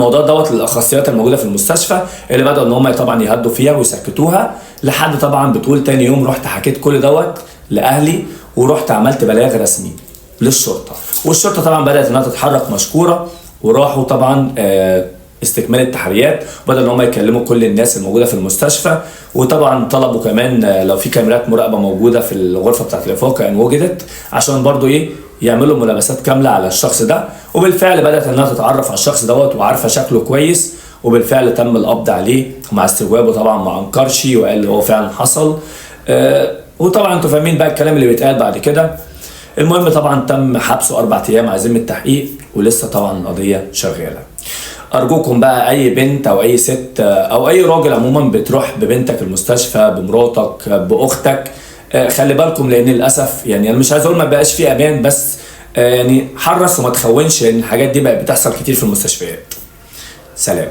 الموضوع دوت للاخصائيات الموجوده في المستشفى اللي بداوا ان هم طبعا يهدوا فيها ويسكتوها، لحد طبعا بتقول تاني يوم رحت حكيت كل دوت لاهلي ورحت عملت بلاغ رسمي للشرطه، والشرطه طبعا بدات انها تتحرك مشكوره، وراحوا طبعا استكمال التحريات، وبدأوا ان هم يكلموا كل الناس الموجوده في المستشفى، وطبعا طلبوا كمان لو في كاميرات مراقبه موجوده في الغرفه بتاعت الافاقه ان وجدت، عشان برضو يعملوا ملابسات كامله على الشخص ده. وبالفعل بدات انها تتعرف على الشخص دوت وعارفه شكله كويس، وبالفعل تم القبض عليه مع استجوابه طبعا ما انكرش وقال هو فعلا حصل. وطبعا انتوا فاهمين بقى الكلام اللي بيتقال بعد كده. المهم طبعا تم حبسه 4 ايام على ذمه التحقيق، ولسه طبعا القضيه شغاله. ارجوكم بقى اي بنت او اي ست او اي راجل عموما بتروح ببنتك المستشفى، بمراتك، باختك، خلي بالكم، لان للاسف يعني انا مش عايز اقول ما بقاش في امان، بس يعني حرص وما تخونش، لان الحاجات دي بقت بتحصل كتير في المستشفيات. سلام.